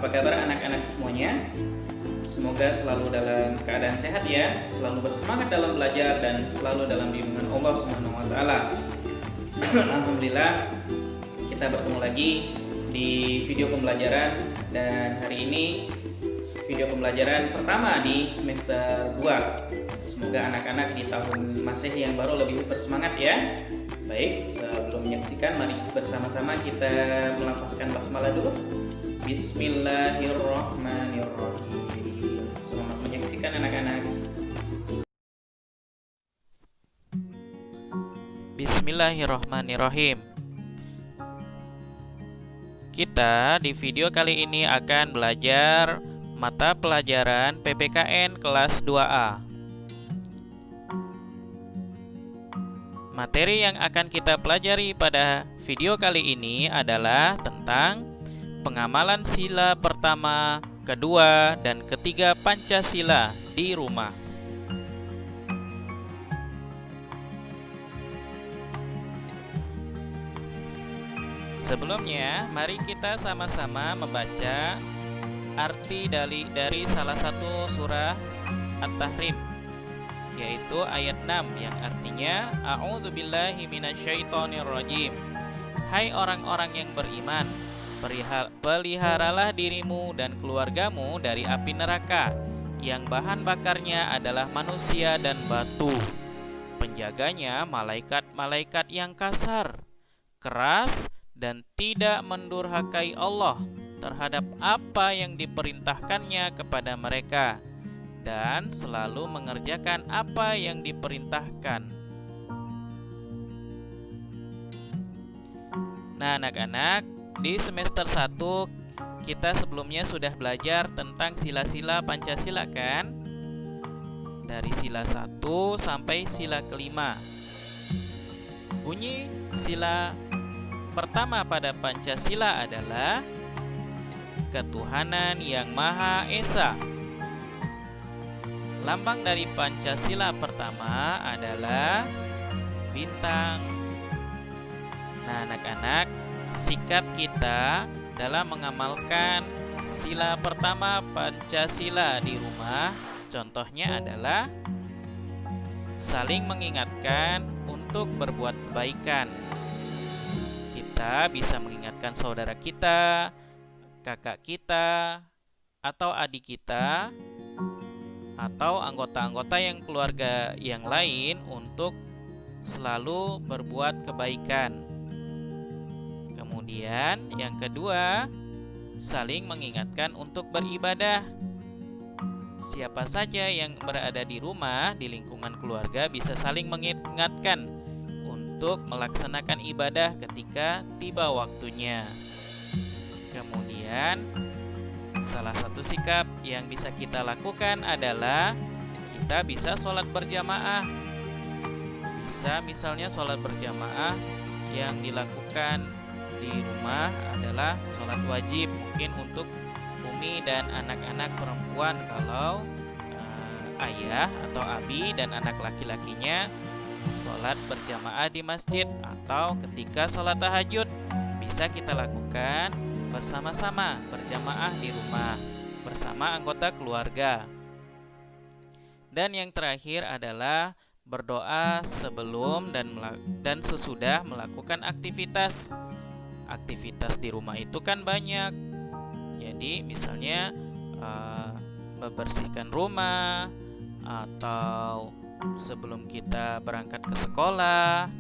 Apa kabar anak-anak semuanya? Semoga selalu dalam keadaan sehat ya, selalu bersemangat dalam belajar dan selalu dalam bimbingan Allah Subhanahu wa taala. Alhamdulillah, kita bertemu lagi di video pembelajaran, dan hari ini video pembelajaran pertama di semester 2. Semoga anak-anak di tahun Masehi yang baru lebih bersemangat ya. Baik, sebelum menyaksikan, mari bersama-sama kita melafazkan basmalah dulu. Bismillahirrahmanirrahim. Selamat menyaksikan anak-anak. Bismillahirrahmanirrahim. Kita di video kali ini akan belajar mata pelajaran PPKN kelas 2A. Materi yang akan kita pelajari pada video kali ini adalah tentang pengamalan sila pertama, kedua, dan ketiga Pancasila di rumah. Sebelumnya, mari kita sama-sama membaca arti dari salah satu surah At-Tahrim, yaitu ayat 6 yang artinya A'udzubillahi minasyaitonirrajim. Hai orang-orang yang beriman, peliharalah dirimu dan keluargamu dari api neraka yang bahan bakarnya adalah manusia dan batu. Penjaganya malaikat-malaikat yang kasar, keras, dan tidak mendurhakai Allah terhadap apa yang diperintahkannya kepada mereka, dan selalu mengerjakan apa yang diperintahkan. Nah, anak-anak, di semester 1 kita sebelumnya sudah belajar tentang sila-sila Pancasila kan? Dari sila 1 sampai sila kelima. Bunyi sila pertama pada Pancasila adalah ketuhanan yang Maha Esa. Lambang dari Pancasila pertama adalah bintang. Nah, anak-anak, sikap kita dalam mengamalkan sila pertama Pancasila di rumah, contohnya adalah saling mengingatkan untuk berbuat kebaikan. Kita bisa mengingatkan saudara kita, kakak kita, atau adik kita, atau anggota-anggota yang keluarga yang lain untuk selalu berbuat kebaikan. Kemudian yang kedua, saling mengingatkan untuk beribadah. Siapa saja yang berada di rumah, di lingkungan keluarga bisa saling mengingatkan untuk melaksanakan ibadah ketika tiba waktunya. Kemudian salah satu sikap yang bisa kita lakukan adalah kita bisa sholat berjamaah. Bisa misalnya sholat berjamaah yang dilakukan di rumah adalah sholat wajib, mungkin untuk umi dan anak-anak perempuan. Kalau ayah atau abi dan anak laki-lakinya sholat berjamaah di masjid, atau ketika sholat tahajud bisa kita lakukan bersama-sama berjamaah di rumah bersama anggota keluarga. Dan yang terakhir adalah berdoa sebelum dan sesudah melakukan aktivitas. Aktivitas di rumah itu kan banyak. Jadi misalnya membersihkan rumah, atau sebelum kita berangkat ke sekolah,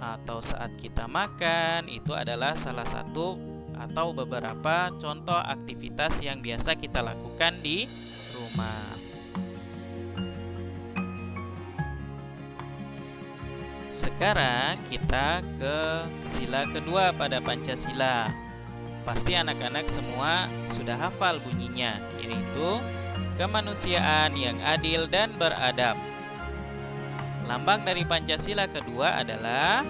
atau saat kita makan, itu adalah salah satu atau beberapa contoh aktivitas yang biasa kita lakukan di rumah. Sekarang kita ke sila kedua pada Pancasila. Pasti anak-anak semua sudah hafal bunyinya, yaitu kemanusiaan yang adil dan beradab. Lambang dari Pancasila kedua adalah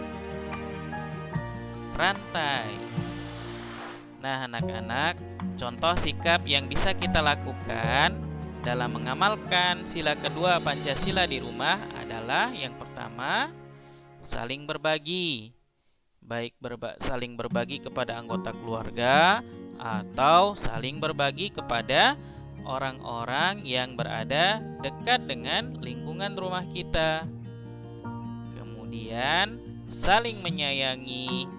rantai. Nah, anak-anak, contoh sikap yang bisa kita lakukan dalam mengamalkan sila kedua Pancasila di rumah adalah yang pertama, saling berbagi. baik saling berbagi kepada anggota keluarga atau saling berbagi kepada orang-orang yang berada dekat dengan lingkungan rumah kita. Kemudian saling menyayangi.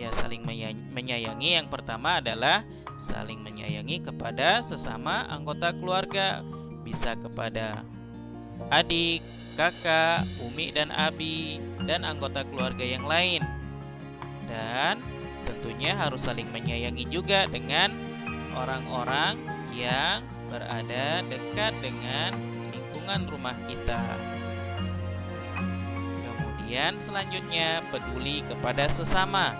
Saling menyayangi yang pertama adalah saling menyayangi kepada sesama anggota keluarga, bisa kepada adik, kakak, umi dan abi, dan anggota keluarga yang lain. Dan tentunya harus saling menyayangi juga dengan orang-orang yang berada dekat dengan lingkungan rumah kita. Kemudian selanjutnya peduli kepada sesama.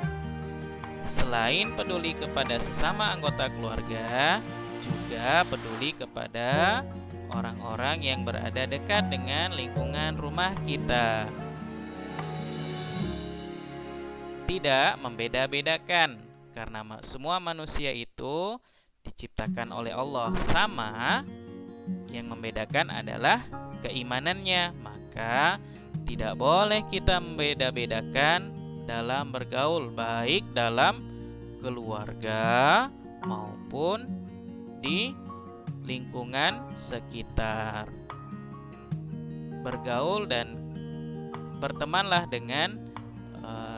Selain peduli kepada sesama anggota keluarga, juga peduli kepada orang-orang yang berada dekat dengan lingkungan rumah kita. Tidak membeda-bedakan, karena semua manusia itu diciptakan oleh Allah sama. Yang membedakan adalah keimanannya. Maka tidak boleh kita membeda-bedakan dalam bergaul, baik dalam keluarga maupun di lingkungan sekitar. Bergaul dan bertemanlah dengan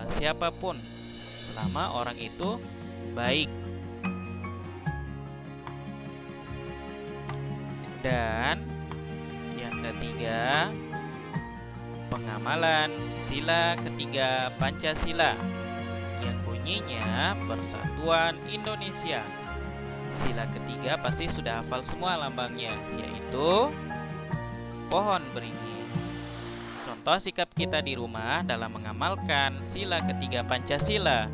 siapapun selama orang itu baik. Dan yang ketiga, pengamalan sila ketiga Pancasila yang bunyinya Persatuan Indonesia. Sila ketiga pasti sudah hafal semua lambangnya, yaitu pohon beringin. Contoh sikap kita di rumah dalam mengamalkan sila ketiga Pancasila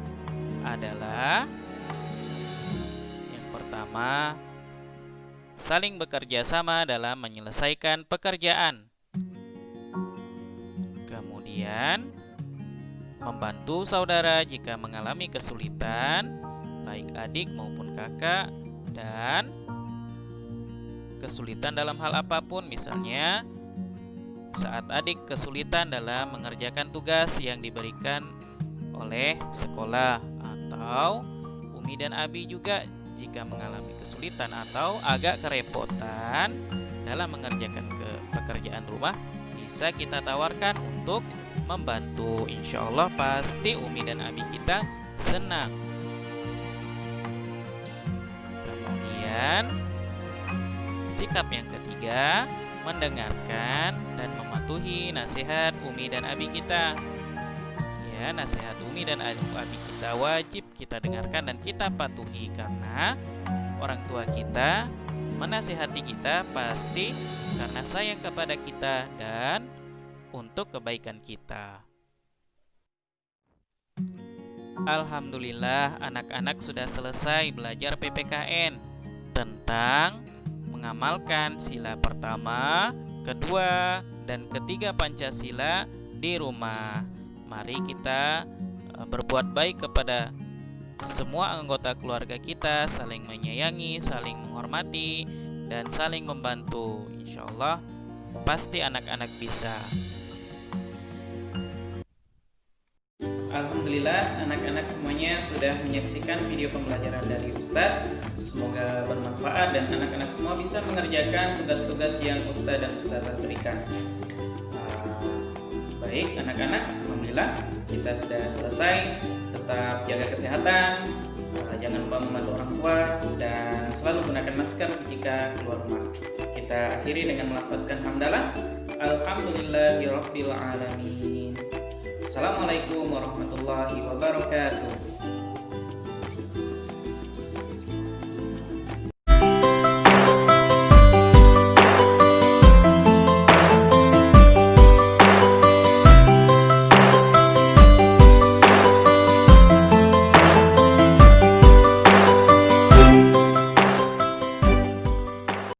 adalah yang pertama, saling bekerja sama dalam menyelesaikan pekerjaan. Kemudian, membantu saudara jika mengalami kesulitan, baik adik maupun kakak, dan kesulitan dalam hal apapun, misalnya saat adik kesulitan dalam mengerjakan tugas yang diberikan oleh sekolah, atau umi dan abi juga jika mengalami kesulitan atau agak kerepotan dalam mengerjakan pekerjaan rumah, bisa kita tawarkan untuk membantu. Insya Allah pasti umi dan abi kita senang. Kemudian sikap yang ketiga, mendengarkan dan mematuhi nasihat umi dan abi kita. Ya, nasihat umi dan abi kita wajib kita dengarkan dan kita patuhi, karena orang tua kita menasihati kita pasti karena sayang kepada kita dan untuk kebaikan kita. Alhamdulillah, anak-anak sudah selesai belajar PPKN tentang mengamalkan sila pertama, kedua, dan ketiga Pancasila di rumah. Mari kita berbuat baik kepada semua anggota keluarga kita, saling menyayangi, saling menghormati, dan saling membantu. Insya Allah pasti anak-anak bisa. Alhamdulillah, anak-anak semuanya sudah menyaksikan video pembelajaran dari Ustadz. Semoga bermanfaat dan anak-anak semua bisa mengerjakan tugas-tugas yang Ustadz dan Ustazah berikan. Baik anak-anak, alhamdulillah kita sudah selesai. Tetap jaga kesehatan, jangan lupa membantu orang tua, dan selalu gunakan masker jika keluar rumah. Kita akhiri dengan melafazkan hamdalah. Alhamdulillahirabbil alamin. Assalamualaikum warahmatullahi wabarakatuh.